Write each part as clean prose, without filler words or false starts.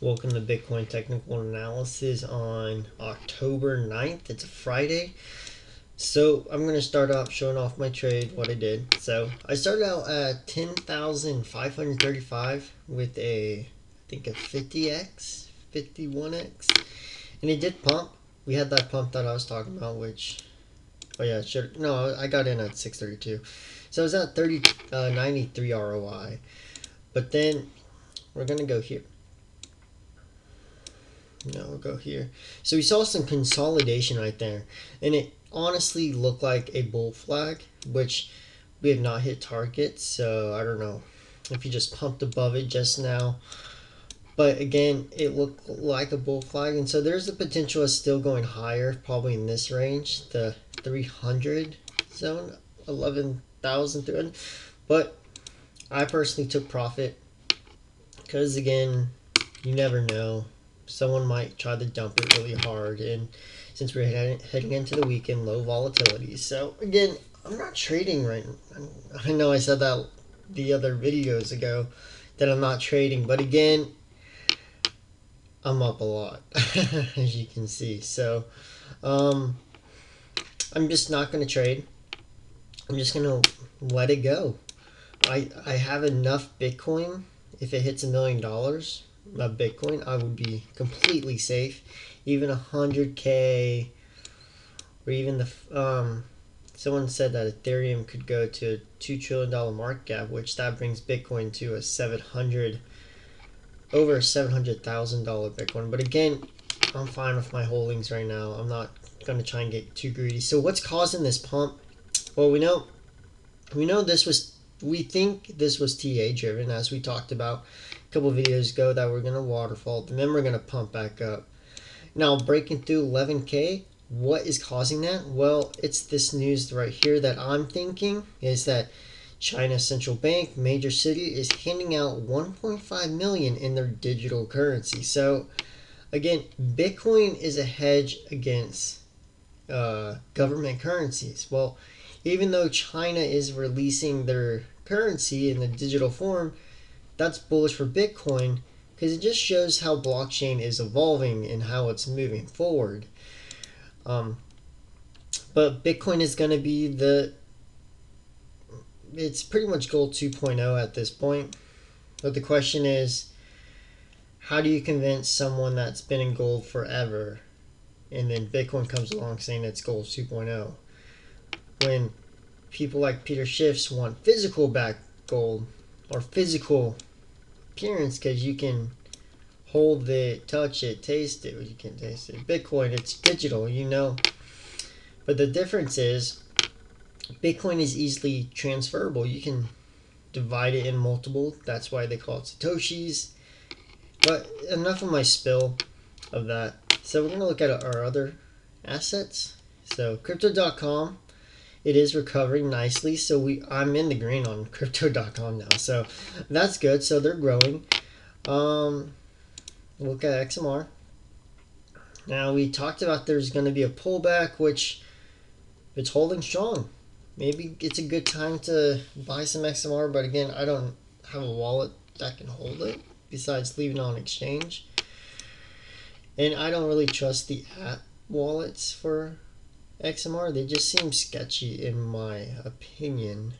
Welcome to Bitcoin Technical Analysis on October 9th. It's a Friday. So I'm going to start off showing off my trade, what I did. So I started out at 10,535 with I think a 50x, 51x. And it did pump. We had that pump that I was talking about, which, oh yeah, no, I got in at 632. So I was at 93 ROI. But then we're going to go here. No, we'll go here. So we saw some consolidation right there, and it honestly looked like a bull flag, which we have not hit targets. So I don't know if you just pumped above it just now, but again, it looked like a bull flag, and so there's the potential of still going higher, probably in this range, the 300 zone, 11,300. But I personally took profit because again, you never know. Someone might try to dump it really hard, and since we're heading into the weekend, low volatility. So again, I'm not trading right now. I know I said that the other videos ago that I'm not trading, but again, I'm up a lot as you can see. So I'm just not going to trade. I'm just going to let it go. I have enough Bitcoin. If it hits $1 million of Bitcoin, I would be completely safe. Even 100K, or even someone said that Ethereum could go to a $2 trillion market cap, which that brings Bitcoin to over $700,000 Bitcoin. But again, I'm fine with my holdings right now. I'm not going to try and get too greedy. So what's causing this pump? Well, we know we think this was TA driven, as we talked about a couple videos ago, that we're going to waterfall and then we're going to pump back up. Now, breaking through 11K, what is causing that? Well, it's this news right here that I'm thinking is that China's central bank, major city, is handing out 1.5 million in their digital currency. So again, Bitcoin is a hedge against government currencies. Well, even though China is releasing their currency in the digital form, that's bullish for Bitcoin because it just shows how blockchain is evolving and how it's moving forward. But Bitcoin is going to be it's pretty much gold 2.0 at this point. But the question is, how do you convince someone that's been in gold forever and then Bitcoin comes along saying it's gold 2.0? When people like Peter Schiff's want physical back gold or physical appearance because you can hold it, touch it, taste it. Well, you can't taste it. Bitcoin, it's digital, But the difference is Bitcoin is easily transferable. You can divide it in multiple. That's why they call it Satoshis. But enough of my spill of that. So we're going to look at our other assets. So crypto.com, it is recovering nicely. So I'm in the green on crypto.com now. So that's good. So they're growing. Look at XMR. Now we talked about there's going to be a pullback, which it's holding strong. Maybe it's a good time to buy some XMR, but again, I don't have a wallet that can hold it besides leaving it on exchange. And I don't really trust the app wallets for XMR. They just seem sketchy in my opinion.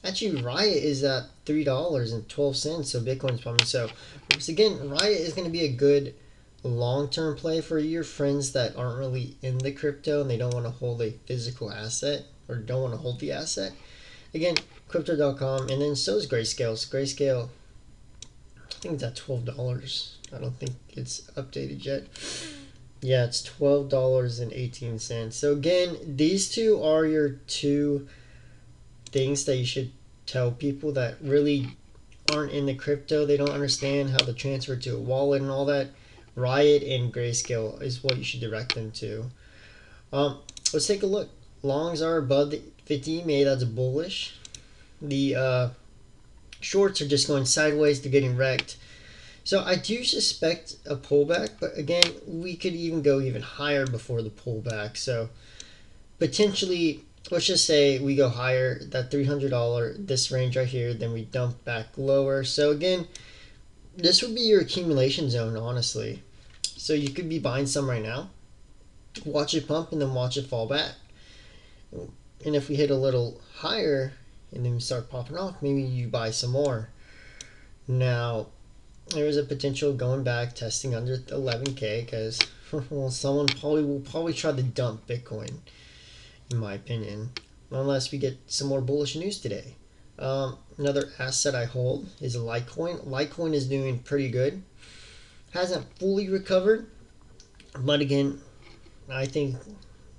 Actually, Riot is at $3.12, so Bitcoin's pumping. So, because again, Riot is going to be a good long-term play for your friends that aren't really in the crypto and they don't want to hold a physical asset or don't want to hold the asset. Again, crypto.com, and then so is Grayscale. So Grayscale, I think it's at $12. I don't think it's updated yet. Yeah, it's $12.18. So again, these two are your two things that you should tell people that really aren't in the crypto. They don't understand how to transfer to a wallet and all that. Riot and Grayscale is what you should direct them to. Let's take a look. Longs are above the 50 EMA. That's bullish. The shorts are just going sideways. They're getting wrecked. So I do suspect a pullback, but again, we could even go even higher before the pullback. So potentially, let's just say we go higher, that $300, this range right here, then we dump back lower. So again, this would be your accumulation zone, honestly. So you could be buying some right now, watch it pump, and then watch it fall back. And if we hit a little higher and then we start popping off, maybe you buy some more. Now, there is a potential going back testing under 11K because well, someone will probably try to dump Bitcoin, in my opinion, unless we get some more bullish news today. Another asset I hold is Litecoin. Litecoin is doing pretty good. Hasn't fully recovered, but again, I think,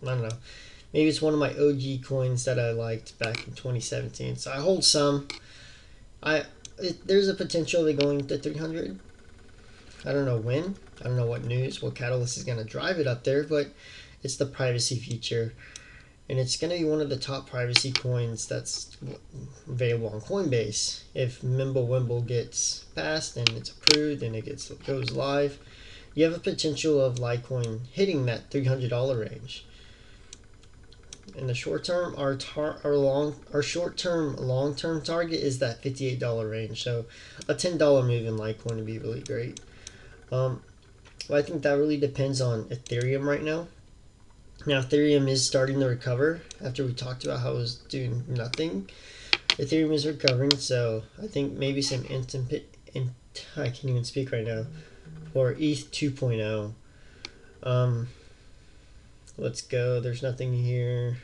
I don't know, maybe it's one of my OG coins that I liked back in 2017. So I hold some. There's a potential of it going to 300. I don't know when. I don't know what news, what catalyst is going to drive it up there, but it's the privacy feature. And it's going to be one of the top privacy coins that's available on Coinbase. If Mimblewimble gets passed and it's approved and it goes live, you have a potential of Litecoin hitting that $300 range. In the short term, our short term, long term target is that $58 range. So a $10 move in Litecoin would be really great. Well, I think that really depends on Ethereum right now. Now, Ethereum is starting to recover after we talked about how it was doing nothing. Ethereum is recovering, so I think maybe some I can't even speak right now, or ETH 2.0. Let's go. There's nothing here.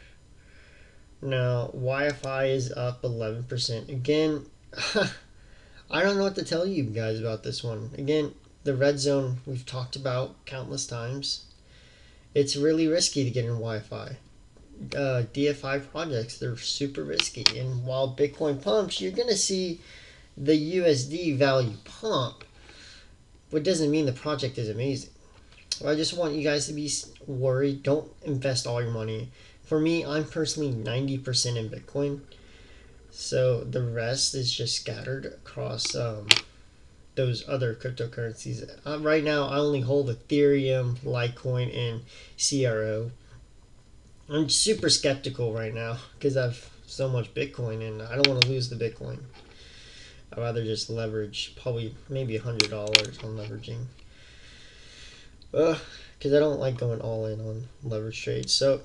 Now, Wi-Fi is up 11%. Again, I don't know what to tell you guys about this one. Again, the red zone we've talked about countless times. It's really risky to get in Wi-Fi. DFI projects, they're super risky. And while Bitcoin pumps, you're going to see the USD value pump, but it doesn't mean the project is amazing. I just want you guys to be worried. Don't invest all your money. For me, I'm personally 90% in Bitcoin. So the rest is just scattered across those other cryptocurrencies. Right now, I only hold Ethereum, Litecoin, and CRO. I'm super skeptical right now because I've so much Bitcoin and I don't want to lose the Bitcoin. I'd rather just leverage probably maybe $100 on leveraging. Because I don't like going all in on leverage trades. So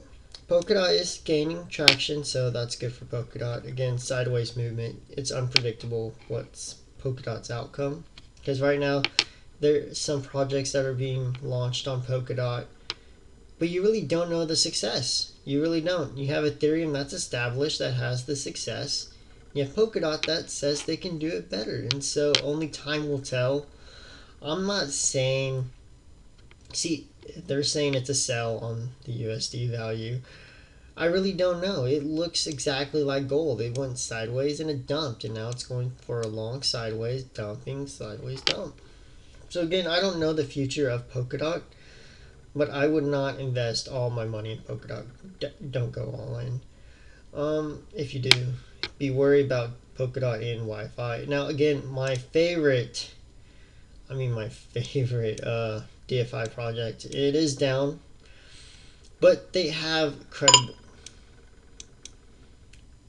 Polkadot is gaining traction, so that's good for Polkadot. Again, sideways movement. It's unpredictable what's Polkadot's outcome. Because right now, there's some projects that are being launched on Polkadot, but you really don't know the success. You really don't. You have Ethereum that's established, that has the success. You have Polkadot that says they can do it better. And so only time will tell. I'm not saying... See, they're saying it's a sell on the USD value. I really don't know. It looks exactly like gold. It went sideways and it dumped, and now it's going for a long sideways, dumping, sideways, dump. So again, I don't know the future of Polkadot, but I would not invest all my money in Polkadot. Don't go all in. If you do, be worried about Polkadot and Wi-Fi. Now again, my favorite DFI project. It is down, but they have credible.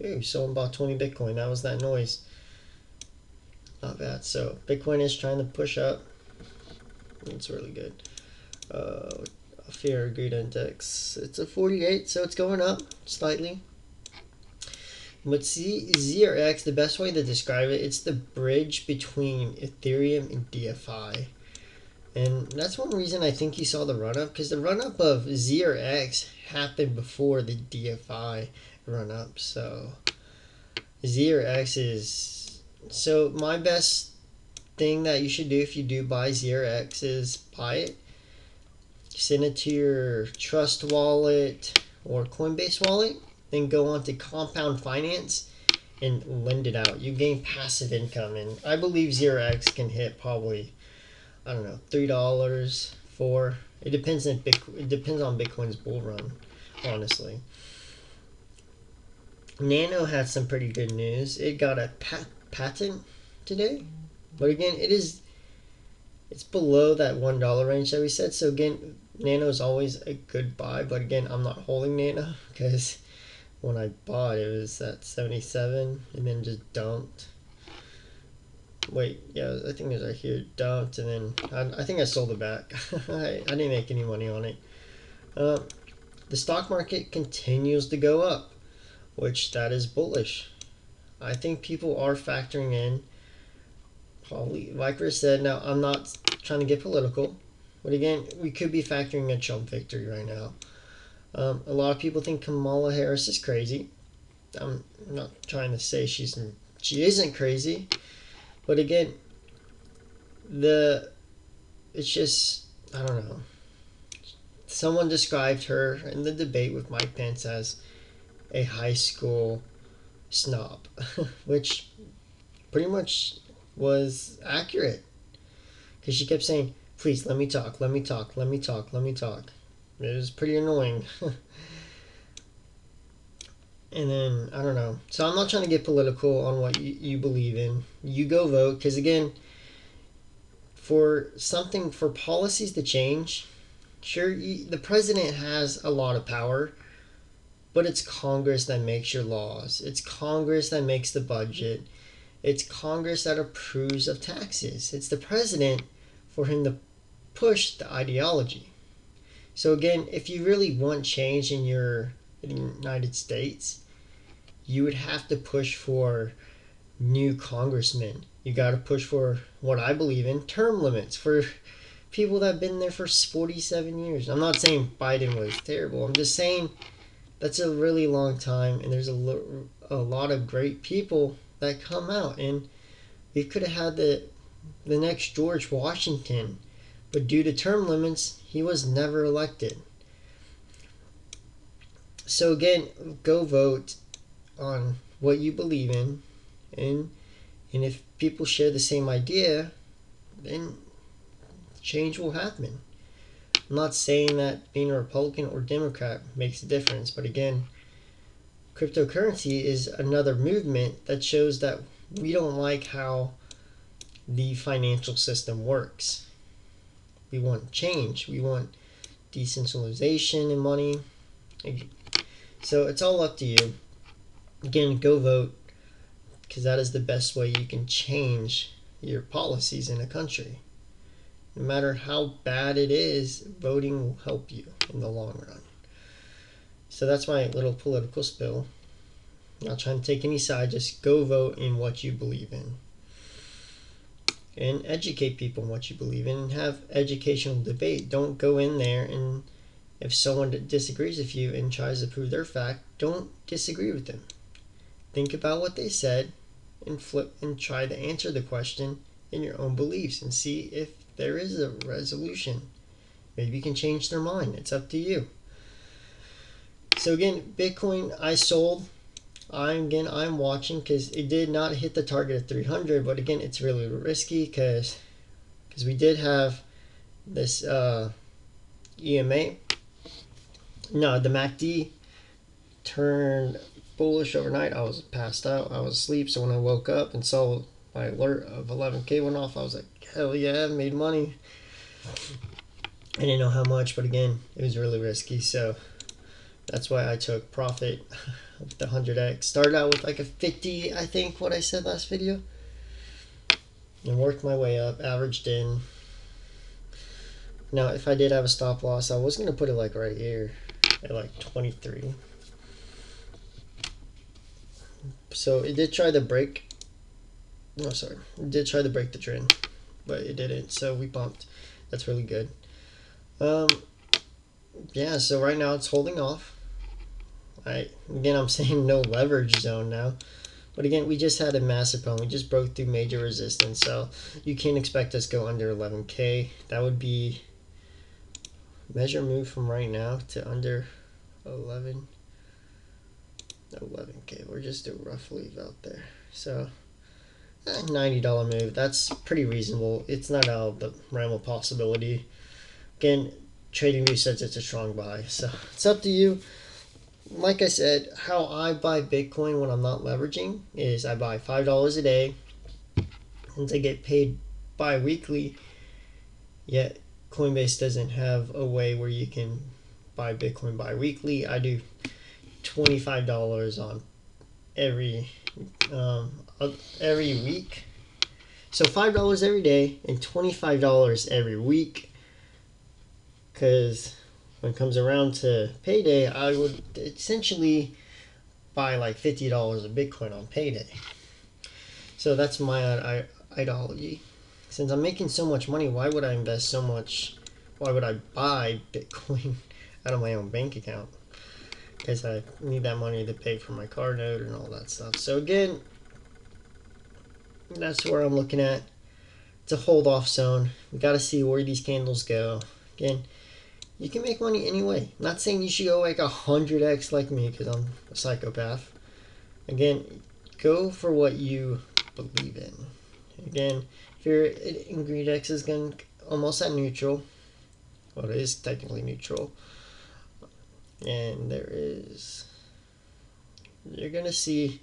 Ooh, someone bought 20 Bitcoin. That was that noise. Not bad. So Bitcoin is trying to push up. It's really good. Fear Greed Index. It's a 48, so it's going up slightly. But ZRX, the best way to describe it, it's the bridge between Ethereum and DFI. And that's one reason I think you saw the run-up, because the run-up of ZRX happened before the DFI run-up. So ZRX is... So my best thing that you should do if you do buy ZRX is buy it, send it to your Trust wallet or Coinbase wallet, then go on to Compound Finance and lend it out. You gain passive income, and I believe ZRX can hit probably, I don't know, $3, $4. It depends on Bitcoin's bull run, honestly. Nano had some pretty good news. It got a patent today, but again, it's below that $1 range that we said. So again, Nano is always a good buy, but again, I'm not holding Nano because when I bought it was at 77 and then just dumped. Wait, yeah, I think it was right here. Dumped, and then I think I sold it back. I didn't make any money on it. Uh, the stock market continues to go up, which that is bullish. I think people are factoring in, like Chris said. Now, I'm not trying to get political, but again, we could be factoring a Trump victory right now. A lot of people think Kamala Harris is crazy. I'm not trying to say she isn't crazy, but again, the it's just, I don't know. Someone described her in the debate with Mike Pence as a high school snob, which pretty much was accurate because she kept saying, "Please let me talk, let me talk, let me talk, let me talk." It was pretty annoying. And then, I don't know. So I'm not trying to get political on what you believe in. You go vote because, again, for policies to change, sure, the president has a lot of power, but it's Congress that makes your laws. It's Congress that makes the budget. It's Congress that approves of taxes. It's the president for him to push the ideology. So again, if you really want change in the United States, you would have to push for new congressmen. You got to push for what I believe in, term limits for people that have been there for 47 years. I'm not saying Biden was terrible. I'm just saying that's a really long time, and there's a lot of great people that come out, and we could have had the next George Washington, but due to term limits, he was never elected. So again, go vote on what you believe in, and if people share the same idea, then change will happen. I'm not saying that being a Republican or Democrat makes a difference, but again, cryptocurrency is another movement that shows that we don't like how the financial system works. We want change. We want decentralization in money. So it's all up to you. Again, go vote because that is the best way you can change your policies in a country. No matter how bad it is, voting will help you in the long run. So that's my little political spill. Not trying to take any side, just go vote in what you believe in. And educate people in what you believe in and have educational debate. Don't go in there and if someone disagrees with you and tries to prove their fact, don't disagree with them. Think about what they said and flip and try to answer the question in your own beliefs and see if there is a resolution. Maybe you can change their mind. It's up to you. So again, Bitcoin I sold. I'm watching because it did not hit the target of 300, but again, it's really risky because we did have this EMA. No, the MACD turned bullish overnight. I was passed out. I was asleep. So when I woke up and saw my alert of 11K went off, I was like, hell yeah, I made money. I didn't know how much, but again, it was really risky. So that's why I took profit with the 100x. Started out with like a 50, I think, what I said last video. And worked my way up, averaged in. Now, if I did have a stop loss, I was going to put it like right here at like 23. So it did try to break. No, sorry. It did try to break the trend, but it didn't. So we bumped. That's really good. Yeah, so right now it's holding off. Again, I'm saying no leverage zone now. But again, we just had a massive pump. We just broke through major resistance. So you can't expect us to go under 11K. That would be measure move from right now to under 11K. We're just roughly about there. So $90 move. That's pretty reasonable. It's not out of the realm of possibility. Again, TradingView says it's a strong buy. So it's up to you. Like I said, how I buy Bitcoin when I'm not leveraging is I buy $5 a day and I get paid bi-weekly, yet Coinbase doesn't have a way where you can buy Bitcoin bi-weekly. I do $25 on every week. So $5 every day and $25 every week. Because when it comes around to payday, I would essentially buy like $50 of Bitcoin on payday. So that's my ideology. Since I'm making so much money, why would I invest so much? Why would I buy Bitcoin out of my own bank account? Because I need that money to pay for my car note and all that stuff. So again, that's where I'm looking at. It's a hold off zone. We got to see where these candles go. Again, you can make money anyway. I'm not saying you should go like 100x like me because I'm a psychopath. Again, go for what you believe in. Again, if your index is going almost at neutral, well, it is technically neutral, and you're gonna see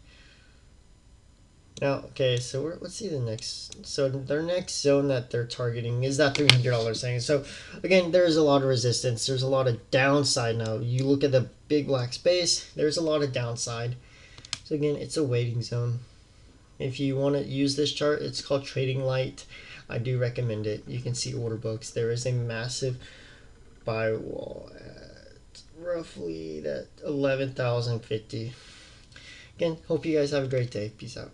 now. Okay, so let's see the next. So their next zone that they're targeting is that $300 thing. So again, there's a lot of resistance. There's a lot of downside now. You look at the big black space. There's a lot of downside. So again, it's a waiting zone. If you want to use this chart, it's called Trading Light. I do recommend it. You can see order books. There is a massive buy wall at roughly that 11,050. Again, hope you guys have a great day. Peace out.